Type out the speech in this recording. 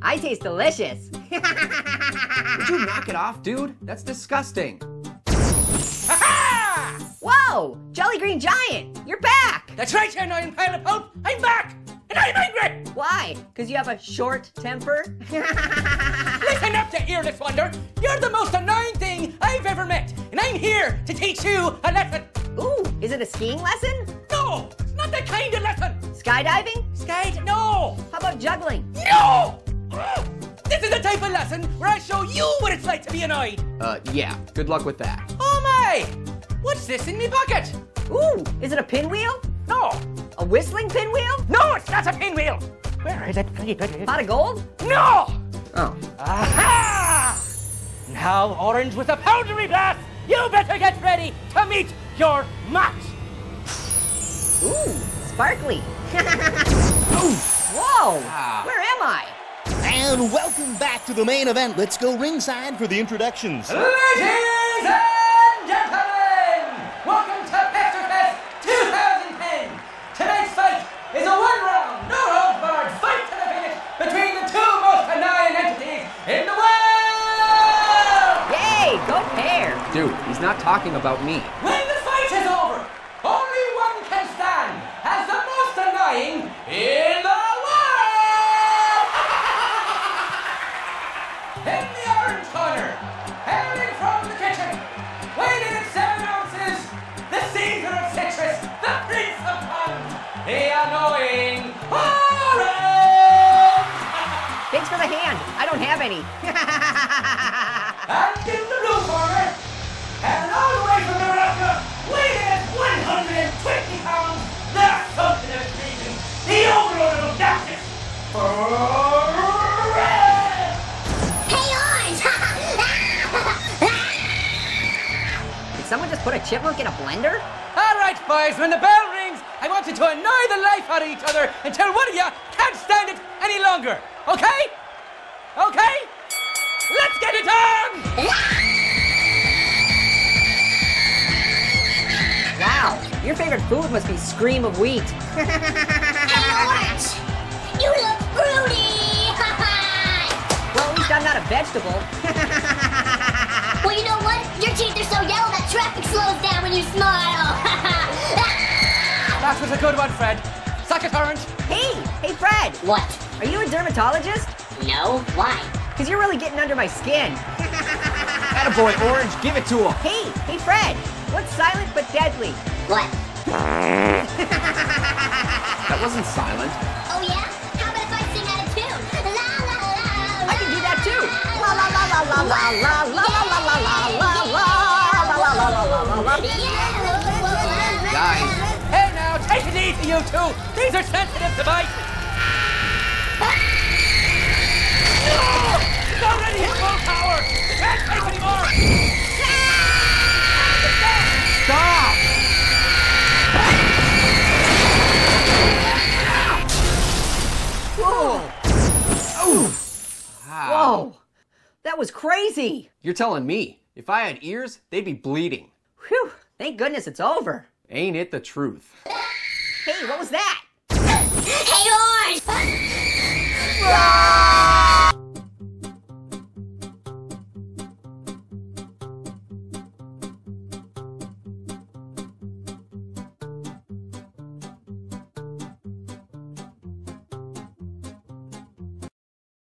I taste delicious. Would you knock it off, dude? That's disgusting. Ha-ha! Whoa! Jolly Green Giant, you're back! That's right, you annoying pile of pulp. I'm back, and I'm angry. Why? Because you have a short temper? Listen up, you earless wonder. You're the most annoying thing I've ever met, and I'm here to teach you a lesson. Ooh, is it a skiing lesson? No, it's not that kind of lesson. Skydiving? No. How about juggling? No! This is the type of lesson where I show you what it's like to be annoyed. Yeah. Good luck with that. Oh my! What's this in me pocket? Ooh, is it a pinwheel? No. A whistling pinwheel? No, it's not a pinwheel. Where is it? Pot of gold? No! Oh. Aha! Now, Orange with a powdery blast, you better get ready to meet your match. Ooh, sparkly. Whoa, Wow. where am I? And welcome back to the main event. Let's go ringside for the introductions. Ladies and gentlemen, welcome to PesterFest 2010. Tonight's fight is a one-round, no-holds-barred fight to the finish between the two most annoying entities in the world. Yay, go pair. Dude, he's not talking about me. When the fight is over, only one can stand as the most annoying in the world. In the orange corner, hailing from the kitchen, weighing at 7 ounces, the Caesar of citrus, the Prince of Puns, the annoying Orange! Thanks for the hand. I don't have any. And in the blue corner, and all the way from Nebraska, weighing at 120 pounds, the Sultan of Cretan, the overlord of Daxis, Did someone just put a chipmunk in a blender? All right, boys, when the bell rings, I want you to annoy the life out of each other until one of you can't stand it any longer. Okay? Okay? Let's get it on! Wow, your favorite food must be Scream of Wheat. Orange! You look fruity! Well, at least I'm not a vegetable. Well, you know what? Your teeth are so yellow that traffic slows down when you smile. That was a good one, Fred. Suck it, Orange. Hey, Fred. What? Are you a dermatologist? No? Why? Because you're really getting under my skin. Attaboy, Orange, give it to him. Hey, Fred. What's silent but deadly? What? That wasn't silent. Oh yeah? How about if I sing out of tune? La la la. I can do that too. La la la la la la la la la la la la la la la la la la. Guys. Hey now, take it easy, you two. These are sensitive to bite. No! It's already hit full power. You can't take any more. Stop! Whoa! Whoa! That was crazy! You're telling me. If I had ears, they'd be bleeding. Whew! Thank goodness it's over. Ain't it the truth? Hey, what was that?